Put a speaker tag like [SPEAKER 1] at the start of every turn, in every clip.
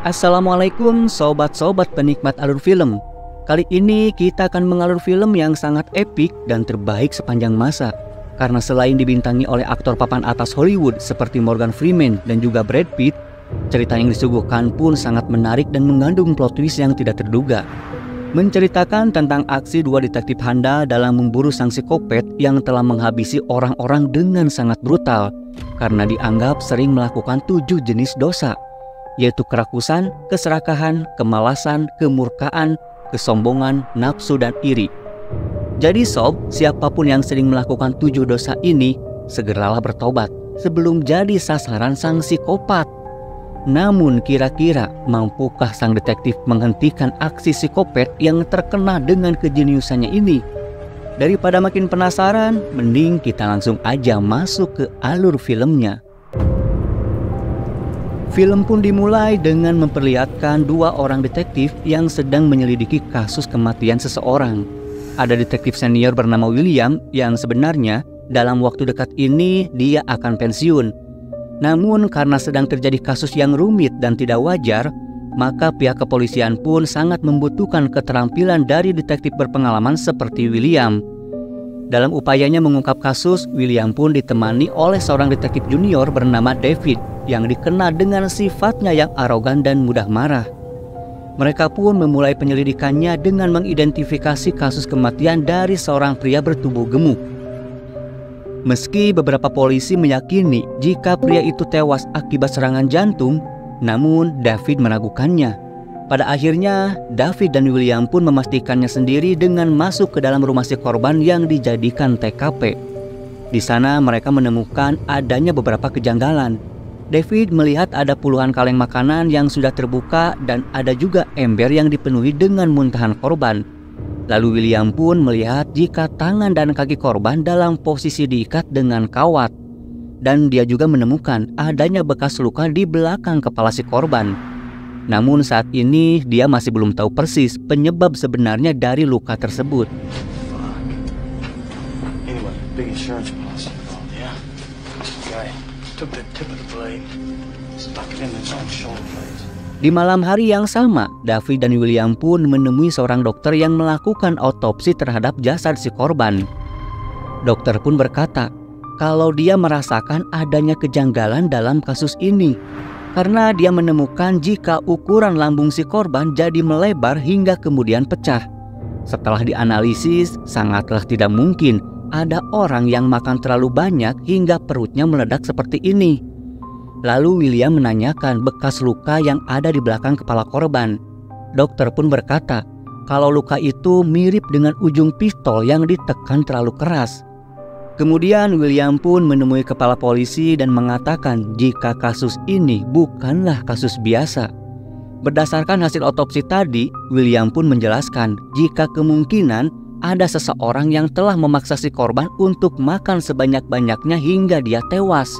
[SPEAKER 1] Assalamualaikum sobat-sobat penikmat alur film. Kali ini kita akan mengalur film yang sangat epik dan terbaik sepanjang masa. Karena selain dibintangi oleh aktor papan atas Hollywood seperti Morgan Freeman dan juga Brad Pitt, cerita yang disuguhkan pun sangat menarik dan mengandung plot twist yang tidak terduga. Menceritakan tentang aksi dua detektif handal dalam memburu sang psikopat yang telah menghabisi orang-orang dengan sangat brutal karena dianggap sering melakukan 7 jenis dosa, yaitu kerakusan, keserakahan, kemalasan, kemurkaan, kesombongan, nafsu, dan iri. Jadi sob, siapapun yang sering melakukan 7 dosa ini, segeralah bertobat sebelum jadi sasaran sang psikopat. Namun kira-kira mampukah sang detektif menghentikan aksi psikopat yang terkena dengan kejeniusannya ini? Daripada makin penasaran, mending kita langsung aja masuk ke alur filmnya. Film pun dimulai dengan memperlihatkan 2 orang detektif yang sedang menyelidiki kasus kematian seseorang. Ada detektif senior bernama William yang sebenarnya dalam waktu dekat ini dia akan pensiun. Namun karena sedang terjadi kasus yang rumit dan tidak wajar, maka pihak kepolisian pun sangat membutuhkan keterampilan dari detektif berpengalaman seperti William. Dalam upayanya mengungkap kasus, William pun ditemani oleh seorang detektif junior bernama David yang dikenal dengan sifatnya yang arogan dan mudah marah. Mereka pun memulai penyelidikannya dengan mengidentifikasi kasus kematian dari seorang pria bertubuh gemuk. Meski beberapa polisi meyakini jika pria itu tewas akibat serangan jantung, namun David meragukannya. Pada akhirnya, David dan William pun memastikannya sendiri dengan masuk ke dalam rumah si korban yang dijadikan TKP. Di sana mereka menemukan adanya beberapa kejanggalan. David melihat ada puluhan kaleng makanan yang sudah terbuka dan ada juga ember yang dipenuhi dengan muntahan korban. Lalu William pun melihat jika tangan dan kaki korban dalam posisi diikat dengan kawat. Dan dia juga menemukan adanya bekas luka di belakang kepala si korban. Namun saat ini dia masih belum tahu persis penyebab sebenarnya dari luka tersebut. Di malam hari yang sama, David dan William pun menemui seorang dokter yang melakukan otopsi terhadap jasad si korban. Dokter pun berkata kalau dia merasakan adanya kejanggalan dalam kasus ini, karena dia menemukan jika ukuran lambung si korban jadi melebar hingga kemudian pecah. Setelah dianalisis, sangatlah tidak mungkin ada orang yang makan terlalu banyak hingga perutnya meledak seperti ini. Lalu William menanyakan bekas luka yang ada di belakang kepala korban. Dokter pun berkata kalau luka itu mirip dengan ujung pistol yang ditekan terlalu keras. Kemudian William pun menemui kepala polisi dan mengatakan jika kasus ini bukanlah kasus biasa. Berdasarkan hasil otopsi tadi, William pun menjelaskan jika kemungkinan ada seseorang yang telah memaksa si korban untuk makan sebanyak-banyaknya hingga dia tewas.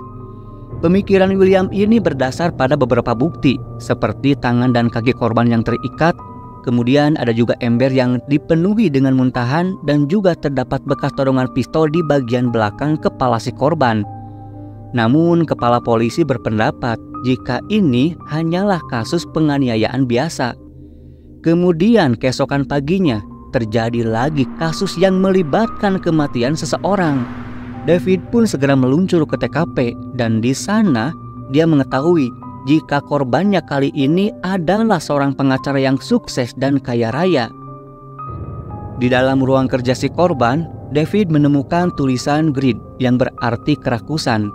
[SPEAKER 1] Pemikiran William ini berdasar pada beberapa bukti, seperti tangan dan kaki korban yang terikat. Kemudian ada juga ember yang dipenuhi dengan muntahan dan juga terdapat bekas todongan pistol di bagian belakang kepala si korban. Namun kepala polisi berpendapat jika ini hanyalah kasus penganiayaan biasa. Kemudian keesokan paginya terjadi lagi kasus yang melibatkan kematian seseorang. David pun segera meluncur ke TKP dan di sana dia mengetahui jika korbannya kali ini adalah seorang pengacara yang sukses dan kaya raya. Di dalam ruang kerja si korban, David menemukan tulisan greed yang berarti kerakusan.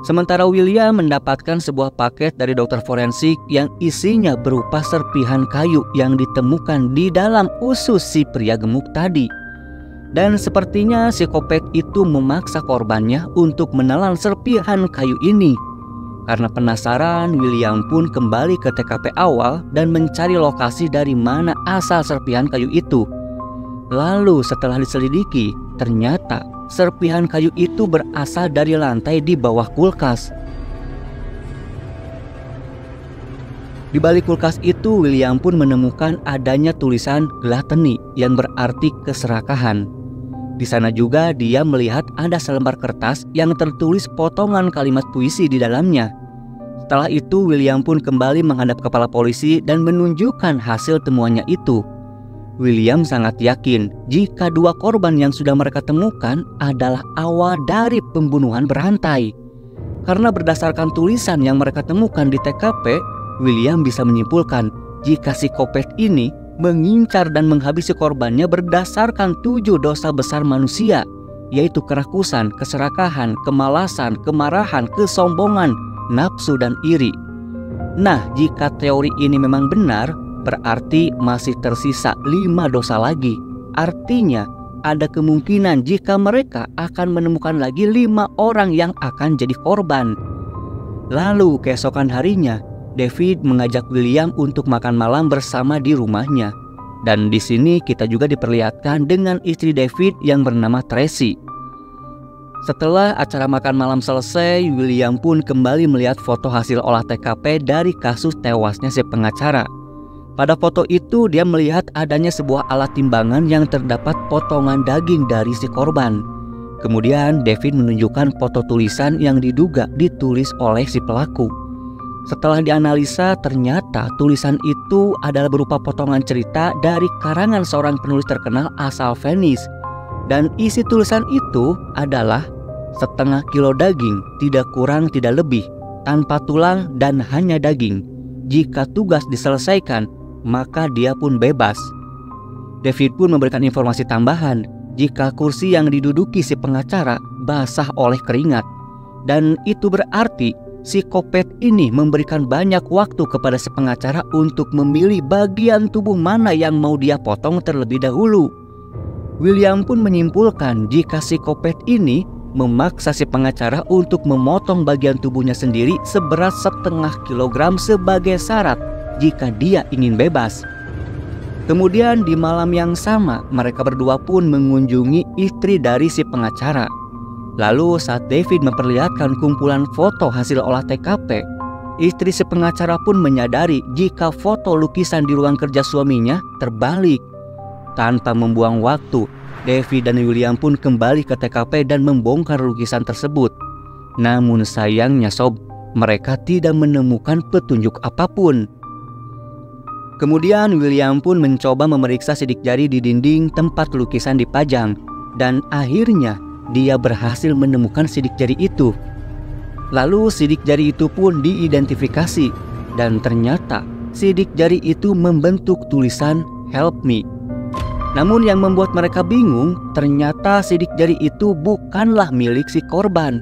[SPEAKER 1] Sementara William mendapatkan sebuah paket dari dokter forensik yang isinya berupa serpihan kayu yang ditemukan di dalam usus si pria gemuk tadi. Dan sepertinya psikopat itu memaksa korbannya untuk menelan serpihan kayu ini. Karena penasaran, William pun kembali ke TKP awal dan mencari lokasi dari mana asal serpihan kayu itu. Lalu setelah diselidiki, ternyata serpihan kayu itu berasal dari lantai di bawah kulkas. Di balik kulkas itu, William pun menemukan adanya tulisan gluttony yang berarti keserakahan. Di sana juga dia melihat ada selembar kertas yang tertulis potongan kalimat puisi di dalamnya. Setelah itu William pun kembali menghadap kepala polisi dan menunjukkan hasil temuannya itu. William sangat yakin jika dua korban yang sudah mereka temukan adalah awal dari pembunuhan berantai. Karena berdasarkan tulisan yang mereka temukan di TKP, William bisa menyimpulkan jika psikopat ini mengincar dan menghabisi korbannya berdasarkan 7 dosa besar manusia, yaitu kerakusan, keserakahan, kemalasan, kemarahan, kesombongan, nafsu, dan iri. Nah, jika teori ini memang benar, berarti masih tersisa 5 dosa lagi. Artinya, ada kemungkinan jika mereka akan menemukan lagi 5 orang yang akan jadi korban. Lalu keesokan harinya, David mengajak William untuk makan malam bersama di rumahnya. Dan di sini kita juga diperlihatkan dengan istri David yang bernama Tracy. Setelah acara makan malam selesai, William pun kembali melihat foto hasil olah TKP dari kasus tewasnya si pengacara. Pada foto itu dia melihat adanya sebuah alat timbangan yang terdapat potongan daging dari si korban. Kemudian David menunjukkan foto tulisan yang diduga ditulis oleh si pelaku. Setelah dianalisa, ternyata tulisan itu adalah berupa potongan cerita dari karangan seorang penulis terkenal asal Venice. Dan isi tulisan itu adalah 1/2 kilo daging, tidak kurang tidak lebih, tanpa tulang dan hanya daging. Jika tugas diselesaikan, maka dia pun bebas. David pun memberikan informasi tambahan jika kursi yang diduduki si pengacara basah oleh keringat. Dan itu berarti psikopat ini memberikan banyak waktu kepada si pengacara untuk memilih bagian tubuh mana yang mau dia potong terlebih dahulu. William pun menyimpulkan jika psikopat ini memaksa si pengacara untuk memotong bagian tubuhnya sendiri seberat 1/2 kilogram sebagai syarat jika dia ingin bebas. Kemudian di malam yang sama, mereka berdua pun mengunjungi istri dari si pengacara. Lalu saat David memperlihatkan kumpulan foto hasil olah TKP, istri si pengacara pun menyadari jika foto lukisan di ruang kerja suaminya terbalik. Tanpa membuang waktu, David dan William pun kembali ke TKP dan membongkar lukisan tersebut. Namun sayangnya sob, mereka tidak menemukan petunjuk apapun. Kemudian William pun mencoba memeriksa sidik jari di dinding tempat lukisan dipajang. Dan akhirnya dia berhasil menemukan sidik jari itu. Lalu sidik jari itu pun diidentifikasi. Dan ternyata sidik jari itu membentuk tulisan "Help Me". Namun yang membuat mereka bingung, ternyata sidik jari itu bukanlah milik si korban.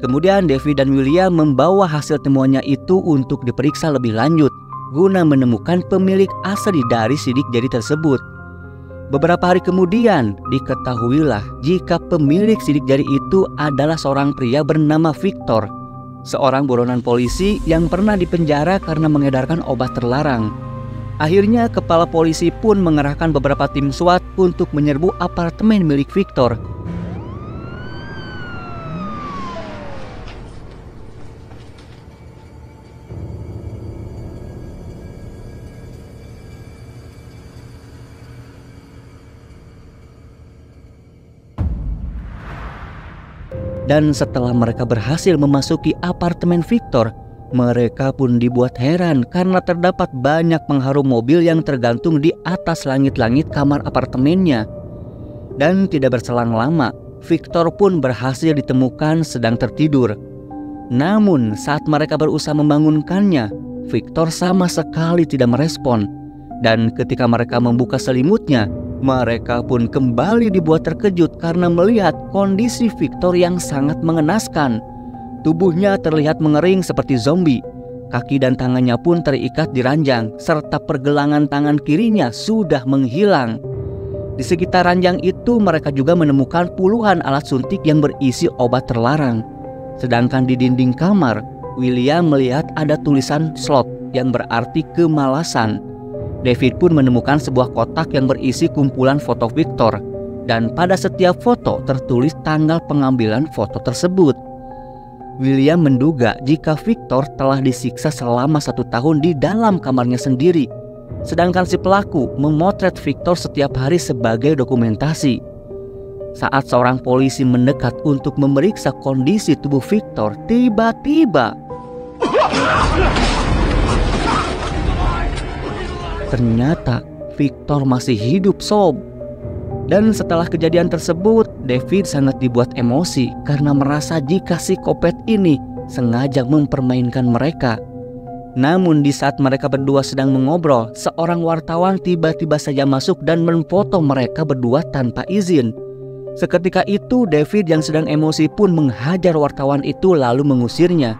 [SPEAKER 1] Kemudian David dan William membawa hasil temuannya itu untuk diperiksa lebih lanjut guna menemukan pemilik asli dari sidik jari tersebut. Beberapa hari kemudian diketahuilah jika pemilik sidik jari itu adalah seorang pria bernama Victor, seorang buronan polisi yang pernah dipenjara karena mengedarkan obat terlarang. Akhirnya kepala polisi pun mengerahkan beberapa tim SWAT untuk menyerbu apartemen milik Victor. Dan setelah mereka berhasil memasuki apartemen Victor, mereka pun dibuat heran karena terdapat banyak pengharum mobil yang tergantung di atas langit-langit kamar apartemennya. Dan tidak berselang lama, Victor pun berhasil ditemukan sedang tertidur. Namun saat mereka berusaha membangunkannya, Victor sama sekali tidak merespon. Dan ketika mereka membuka selimutnya, mereka pun kembali dibuat terkejut karena melihat kondisi Victor yang sangat mengenaskan. Tubuhnya terlihat mengering seperti zombie. Kaki dan tangannya pun terikat di ranjang, serta pergelangan tangan kirinya sudah menghilang. Di sekitar ranjang itu mereka juga menemukan puluhan alat suntik yang berisi obat terlarang. Sedangkan di dinding kamar, William melihat ada tulisan slot yang berarti kemalasan. David pun menemukan sebuah kotak yang berisi kumpulan foto Victor. Dan pada setiap foto tertulis tanggal pengambilan foto tersebut. William menduga jika Victor telah disiksa selama 1 tahun di dalam kamarnya sendiri. Sedangkan si pelaku memotret Victor setiap hari sebagai dokumentasi. Saat seorang polisi mendekat untuk memeriksa kondisi tubuh Victor, tiba-tiba Ternyata Victor masih hidup sob. Dan setelah kejadian tersebut, David sangat dibuat emosi karena merasa jika psikopat ini sengaja mempermainkan mereka. Namun di saat mereka berdua sedang mengobrol, seorang wartawan tiba-tiba saja masuk dan memfoto mereka berdua tanpa izin. Seketika itu David yang sedang emosi pun menghajar wartawan itu lalu mengusirnya.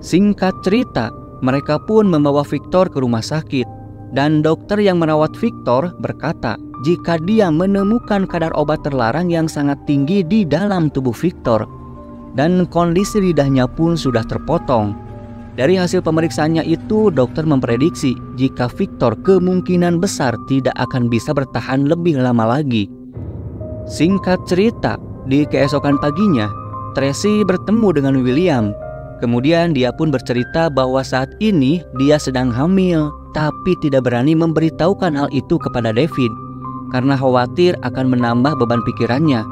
[SPEAKER 1] Singkat cerita, mereka pun membawa Victor ke rumah sakit. Dan dokter yang merawat Victor berkata jika dia menemukan kadar obat terlarang yang sangat tinggi di dalam tubuh Victor. Dan kondisi lidahnya pun sudah terpotong. Dari hasil pemeriksaannya itu, dokter memprediksi jika Victor kemungkinan besar tidak akan bisa bertahan lebih lama lagi. Singkat cerita, di keesokan paginya, Tracy bertemu dengan William. Kemudian dia pun bercerita bahwa saat ini dia sedang hamil, tapi tidak berani memberitahukan hal itu kepada David karena khawatir akan menambah beban pikirannya.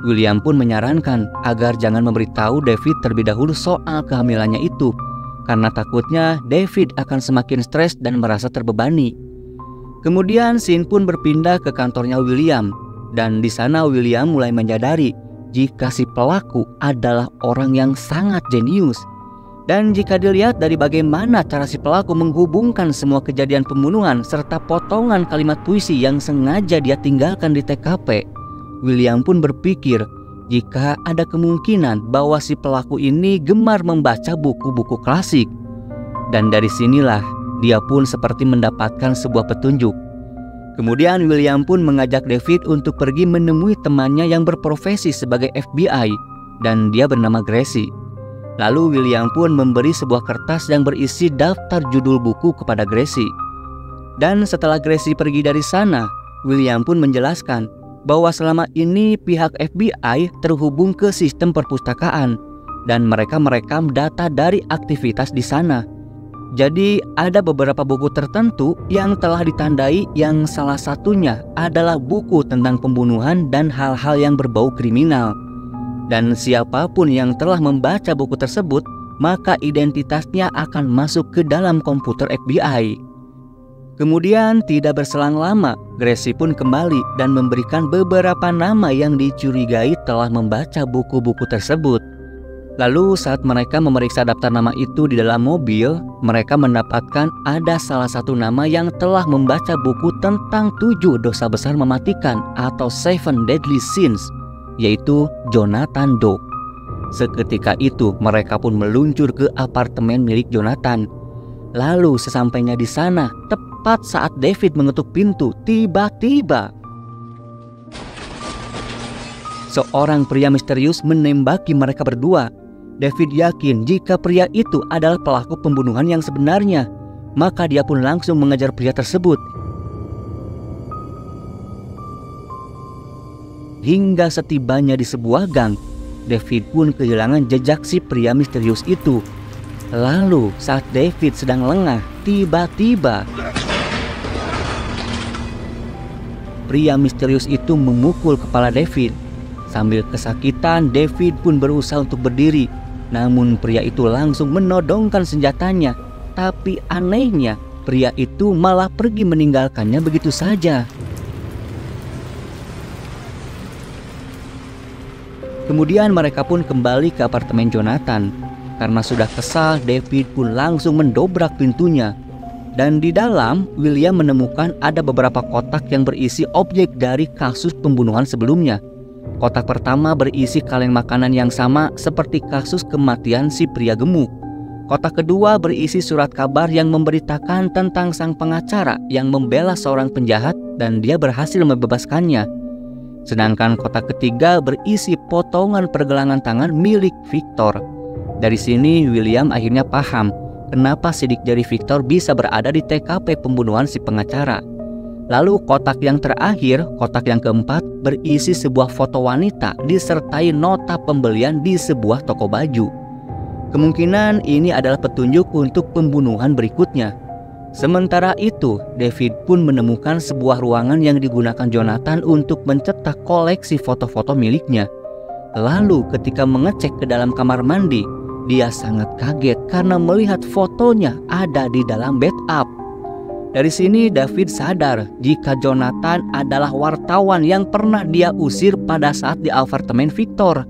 [SPEAKER 1] William pun menyarankan agar jangan memberitahu David terlebih dahulu soal kehamilannya itu karena takutnya David akan semakin stres dan merasa terbebani. Kemudian scene pun berpindah ke kantornya William, dan di sana William mulai menyadari jika si pelaku adalah orang yang sangat jenius. Dan jika dilihat dari bagaimana cara si pelaku menghubungkan semua kejadian pembunuhan serta potongan kalimat puisi yang sengaja dia tinggalkan di TKP, William pun berpikir jika ada kemungkinan bahwa si pelaku ini gemar membaca buku-buku klasik. Dan dari sinilah dia pun seperti mendapatkan sebuah petunjuk. Kemudian William pun mengajak David untuk pergi menemui temannya yang berprofesi sebagai FBI, dan dia bernama Gracie. Lalu William pun memberi sebuah kertas yang berisi daftar judul buku kepada Gracie. Dan setelah Gracie pergi dari sana, William pun menjelaskan bahwa selama ini pihak FBI terhubung ke sistem perpustakaan dan mereka merekam data dari aktivitas di sana. Jadi ada beberapa buku tertentu yang telah ditandai yang salah satunya adalah buku tentang pembunuhan dan hal-hal yang berbau kriminal. Dan siapapun yang telah membaca buku tersebut, maka identitasnya akan masuk ke dalam komputer FBI. Kemudian tidak berselang lama, Gracie pun kembali dan memberikan beberapa nama yang dicurigai telah membaca buku-buku tersebut. Lalu saat mereka memeriksa daftar nama itu di dalam mobil, mereka mendapatkan ada salah satu nama yang telah membaca buku tentang 7 dosa besar mematikan atau 7 Deadly Sins, yaitu Jonathan Doe. Seketika itu mereka pun meluncur ke apartemen milik Jonathan. Lalu sesampainya di sana, tepat saat David mengetuk pintu, tiba-tiba seorang pria misterius menembaki mereka berdua. David yakin jika pria itu adalah pelaku pembunuhan yang sebenarnya, maka dia pun langsung mengejar pria tersebut. Hingga setibanya di sebuah gang, David pun kehilangan jejak si pria misterius itu. Lalu saat David sedang lengah, tiba-tiba pria misterius itu memukul kepala David. Sambil kesakitan, David pun berusaha untuk berdiri. Namun pria itu langsung menodongkan senjatanya. Tapi anehnya, pria itu malah pergi meninggalkannya begitu saja. Kemudian mereka pun kembali ke apartemen Jonathan. Karena sudah kesal, David pun langsung mendobrak pintunya. Dan di dalam, William menemukan ada beberapa kotak yang berisi objek dari kasus pembunuhan sebelumnya. Kotak pertama berisi kaleng makanan yang sama seperti kasus kematian si pria gemuk. Kotak kedua berisi surat kabar yang memberitakan tentang sang pengacara yang membela seorang penjahat dan dia berhasil membebaskannya. Sedangkan kotak ketiga berisi potongan pergelangan tangan milik Victor. Dari sini William akhirnya paham kenapa sidik jari Victor bisa berada di TKP pembunuhan si pengacara. Lalu kotak yang terakhir, kotak yang keempat, berisi sebuah foto wanita disertai nota pembelian di sebuah toko baju. Kemungkinan ini adalah petunjuk untuk pembunuhan berikutnya. Sementara itu, David pun menemukan sebuah ruangan yang digunakan Jonathan untuk mencetak koleksi foto-foto miliknya. Lalu ketika mengecek ke dalam kamar mandi, dia sangat kaget karena melihat fotonya ada di dalam backup. Dari sini David sadar jika Jonathan adalah wartawan yang pernah dia usir pada saat di apartemen Victor.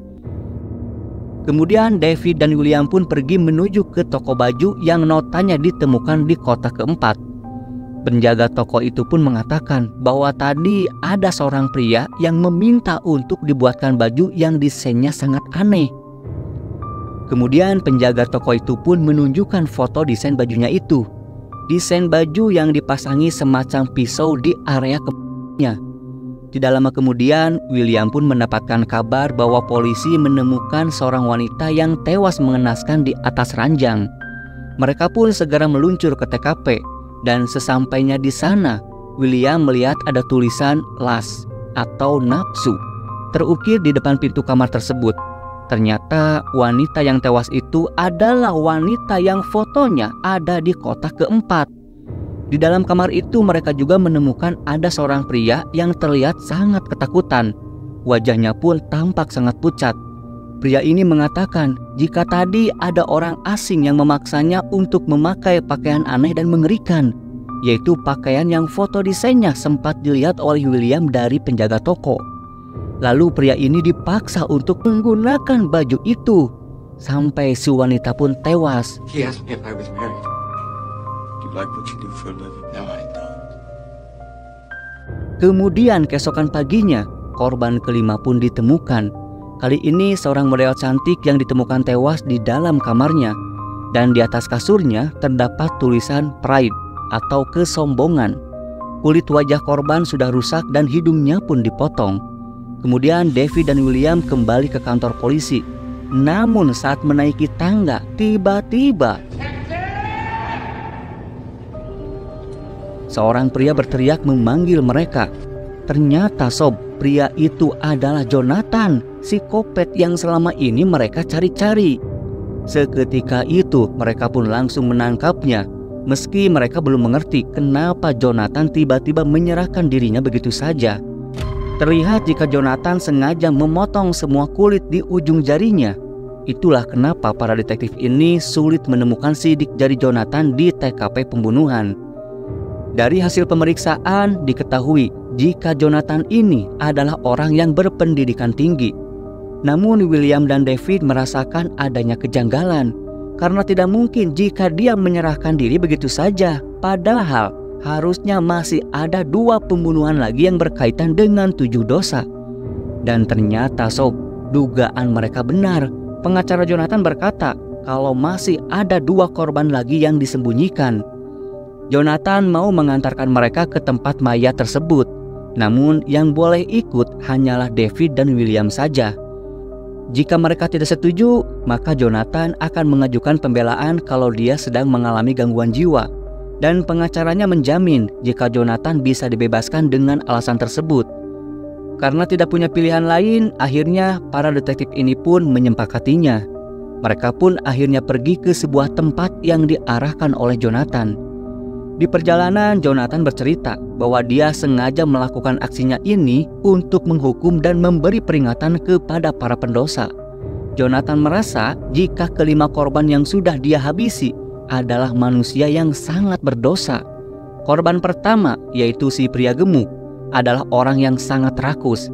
[SPEAKER 1] Kemudian David dan William pun pergi menuju ke toko baju yang notanya ditemukan di kota keempat. Penjaga toko itu pun mengatakan bahwa tadi ada seorang pria yang meminta untuk dibuatkan baju yang desainnya sangat aneh. Kemudian penjaga toko itu pun menunjukkan foto desain bajunya itu. Desain baju yang dipasangi semacam pisau di area kepalanya. Tidak lama kemudian, William pun mendapatkan kabar bahwa polisi menemukan seorang wanita yang tewas mengenaskan di atas ranjang. Mereka pun segera meluncur ke TKP, dan sesampainya di sana, William melihat ada tulisan lust atau nafsu terukir di depan pintu kamar tersebut. Ternyata wanita yang tewas itu adalah wanita yang fotonya ada di kotak keempat. Di dalam kamar itu mereka juga menemukan ada seorang pria yang terlihat sangat ketakutan. Wajahnya pun tampak sangat pucat. Pria ini mengatakan jika tadi ada orang asing yang memaksanya untuk memakai pakaian aneh dan mengerikan, yaitu pakaian yang foto desainnya sempat dilihat oleh William dari penjaga toko. Lalu pria ini dipaksa untuk menggunakan baju itu sampai si wanita pun tewas.
[SPEAKER 2] He asked me if I was married. Do you like what you do for a living? No, I don't.
[SPEAKER 1] Kemudian keesokan paginya, korban kelima pun ditemukan. Kali ini seorang model cantik yang ditemukan tewas di dalam kamarnya. Dan di atas kasurnya terdapat tulisan pride atau kesombongan. Kulit wajah korban sudah rusak dan hidungnya pun dipotong. Kemudian David dan William kembali ke kantor polisi. Namun saat menaiki tangga, tiba-tiba seorang pria berteriak memanggil mereka. Ternyata sob, pria itu adalah Jonathan, si kopet yang selama ini mereka cari-cari. Seketika itu mereka pun langsung menangkapnya. Meski mereka belum mengerti kenapa Jonathan tiba-tiba menyerahkan dirinya begitu saja. Terlihat jika Jonathan sengaja memotong semua kulit di ujung jarinya. Itulah kenapa para detektif ini sulit menemukan sidik jari Jonathan di TKP pembunuhan. Dari hasil pemeriksaan diketahui jika Jonathan ini adalah orang yang berpendidikan tinggi. Namun William dan David merasakan adanya kejanggalan karena tidak mungkin jika dia menyerahkan diri begitu saja. Padahal harusnya masih ada 2 pembunuhan lagi yang berkaitan dengan 7 dosa. Dan ternyata sob, dugaan mereka benar. Pengacara Jonathan berkata kalau masih ada 2 korban lagi yang disembunyikan. Jonathan mau mengantarkan mereka ke tempat mayat tersebut. Namun yang boleh ikut hanyalah David dan William saja. Jika mereka tidak setuju, maka Jonathan akan mengajukan pembelaan kalau dia sedang mengalami gangguan jiwa. Dan pengacaranya menjamin jika Jonathan bisa dibebaskan dengan alasan tersebut. Karena tidak punya pilihan lain, akhirnya para detektif ini pun menyepakatinya. Mereka pun akhirnya pergi ke sebuah tempat yang diarahkan oleh Jonathan. Di perjalanan, Jonathan bercerita bahwa dia sengaja melakukan aksinya ini untuk menghukum dan memberi peringatan kepada para pendosa. Jonathan merasa jika kelima korban yang sudah dia habisi adalah manusia yang sangat berdosa. Korban pertama, yaitu si pria gemuk, adalah orang yang sangat rakus.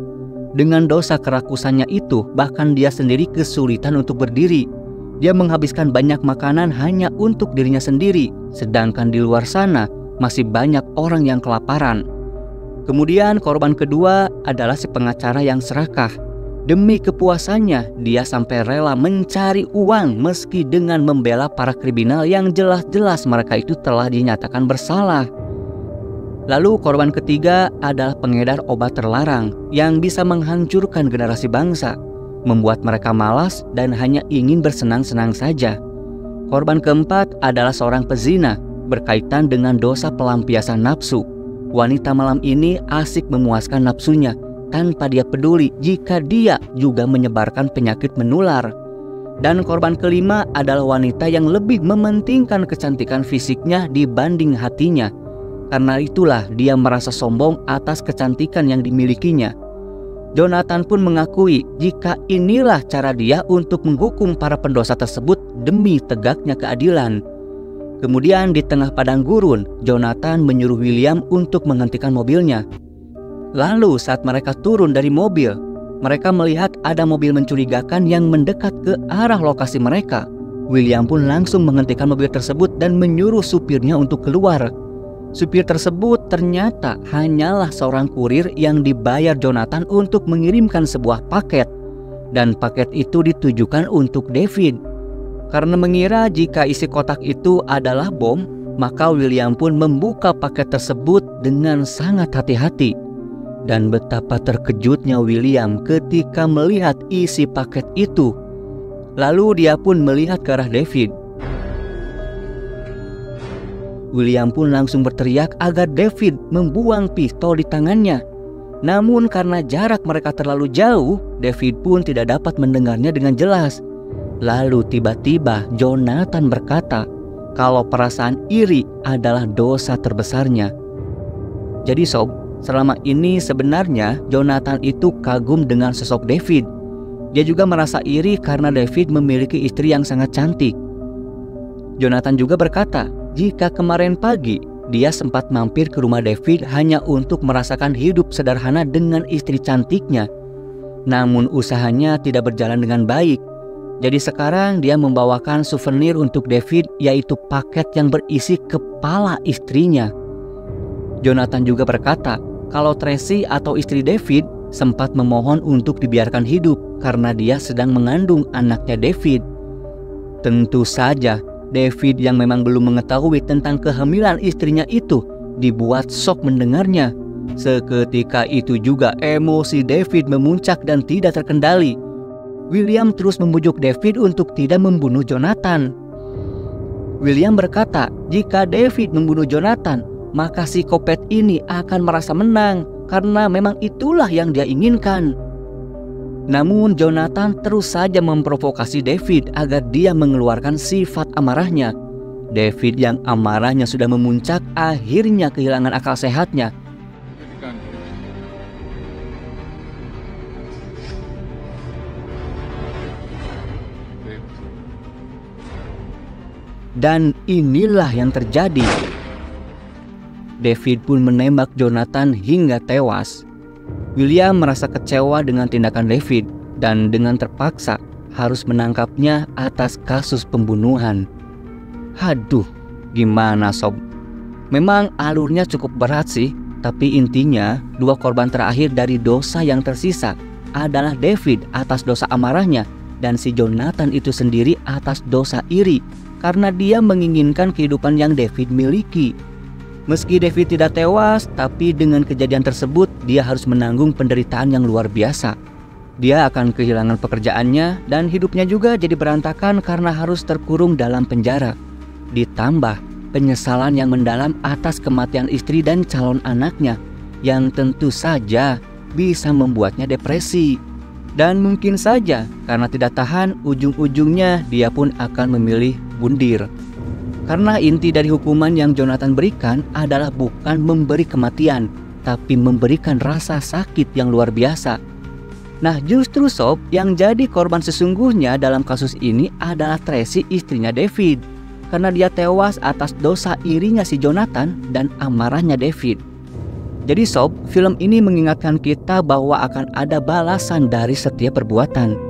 [SPEAKER 1] Dengan dosa kerakusannya itu, bahkan dia sendiri kesulitan untuk berdiri. Dia menghabiskan banyak makanan hanya untuk dirinya sendiri, sedangkan di luar sana masih banyak orang yang kelaparan. Kemudian korban kedua adalah si pengacara yang serakah. Demi kepuasannya, dia sampai rela mencari uang meski dengan membela para kriminal yang jelas-jelas mereka itu telah dinyatakan bersalah. Lalu korban ketiga adalah pengedar obat terlarang yang bisa menghancurkan generasi bangsa, membuat mereka malas dan hanya ingin bersenang-senang saja. Korban keempat adalah seorang pezina berkaitan dengan dosa pelampiasan nafsu. Wanita malam ini asik memuaskan nafsunya tanpa dia peduli jika dia juga menyebarkan penyakit menular. Dan korban kelima adalah wanita yang lebih mementingkan kecantikan fisiknya dibanding hatinya. Karena itulah dia merasa sombong atas kecantikan yang dimilikinya. Jonathan pun mengakui jika inilah cara dia untuk menghukum para pendosa tersebut demi tegaknya keadilan. Kemudian di tengah padang gurun, Jonathan menyuruh William untuk menghentikan mobilnya. Lalu saat mereka turun dari mobil, mereka melihat ada mobil mencurigakan yang mendekat ke arah lokasi mereka. William pun langsung menghentikan mobil tersebut dan menyuruh supirnya untuk keluar. Supir tersebut ternyata hanyalah seorang kurir yang dibayar Jonathan untuk mengirimkan sebuah paket. Dan paket itu ditujukan untuk David. Karena mengira jika isi kotak itu adalah bom, maka William pun membuka paket tersebut dengan sangat hati-hati. Dan betapa terkejutnya William ketika melihat isi paket itu. Lalu dia pun melihat ke arah David. William pun langsung berteriak agar David membuang pistol di tangannya. Namun karena jarak mereka terlalu jauh, David pun tidak dapat mendengarnya dengan jelas. Lalu tiba-tiba Jonathan berkata kalau perasaan iri adalah dosa terbesarnya. Jadi sob, selama ini sebenarnya Jonathan itu kagum dengan sosok David. Dia juga merasa iri karena David memiliki istri yang sangat cantik. Jonathan juga berkata, jika kemarin pagi dia sempat mampir ke rumah David hanya untuk merasakan hidup sederhana dengan istri cantiknya. Namun usahanya tidak berjalan dengan baik. Jadi sekarang dia membawakan souvenir untuk David, yaitu paket yang berisi kepala istrinya. Jonathan juga berkata kalau Tracy atau istri David sempat memohon untuk dibiarkan hidup karena dia sedang mengandung anaknya David. Tentu saja David yang memang belum mengetahui tentang kehamilan istrinya itu dibuat shock mendengarnya. Seketika itu juga emosi David memuncak dan tidak terkendali. William terus membujuk David untuk tidak membunuh Jonathan. William berkata jika David membunuh Jonathan, maka psikopat ini akan merasa menang karena memang itulah yang dia inginkan. Namun Jonathan terus saja memprovokasi David agar dia mengeluarkan sifat amarahnya. David yang amarahnya sudah memuncak akhirnya kehilangan akal sehatnya. Dan inilah yang terjadi. David pun menembak Jonathan hingga tewas. William merasa kecewa dengan tindakan David dan dengan terpaksa harus menangkapnya atas kasus pembunuhan. Haduh, gimana sob? Memang alurnya cukup berat sih, tapi intinya dua korban terakhir dari dosa yang tersisa adalah David atas dosa amarahnya dan si Jonathan itu sendiri atas dosa iri karena dia menginginkan kehidupan yang David miliki. Meski David tidak tewas, tapi dengan kejadian tersebut dia harus menanggung penderitaan yang luar biasa. Dia akan kehilangan pekerjaannya dan hidupnya juga jadi berantakan karena harus terkurung dalam penjara. Ditambah penyesalan yang mendalam atas kematian istri dan calon anaknya yang tentu saja bisa membuatnya depresi. Dan mungkin saja karena tidak tahan, ujung-ujungnya dia pun akan memilih bundir. Karena inti dari hukuman yang Jonathan berikan adalah bukan memberi kematian, tapi memberikan rasa sakit yang luar biasa. Nah justru sob, yang jadi korban sesungguhnya dalam kasus ini adalah Tracy, istrinya David. Karena dia tewas atas dosa irinya si Jonathan dan amarahnya David. Jadi sob, film ini mengingatkan kita bahwa akan ada balasan dari setiap perbuatan.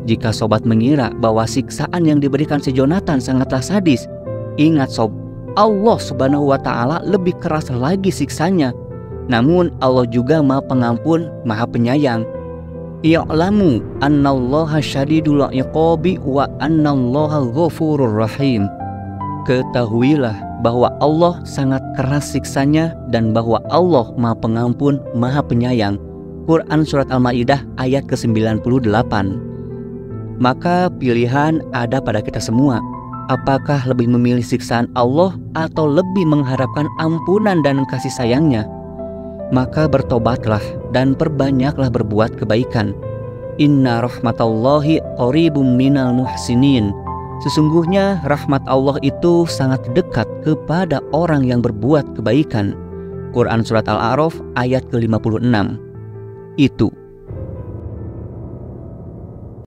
[SPEAKER 1] Jika sobat mengira bahwa siksaan yang diberikan si Jonathan sangatlah sadis, ingat sob, Allah Subhanahu wa Ta'ala lebih keras lagi siksanya. Namun Allah juga Maha Pengampun, Maha Penyayang. I'lamu annallaha syadidul iqabi wa annallaha ghafurur rahim. Ketahuilah bahwa Allah sangat keras siksanya dan bahwa Allah Maha Pengampun, Maha Penyayang. Quran Surat Al-Ma'idah ayat ke-98. Maka pilihan ada pada kita semua. Apakah lebih memilih siksaan Allah atau lebih mengharapkan ampunan dan kasih sayangnya? Maka bertobatlah dan perbanyaklah berbuat kebaikan. Inna rahmatallahi qaribum minal muhsinin. Sesungguhnya rahmat Allah itu sangat dekat kepada orang yang berbuat kebaikan. Quran Surat Al-A'raf ayat ke-56. Itu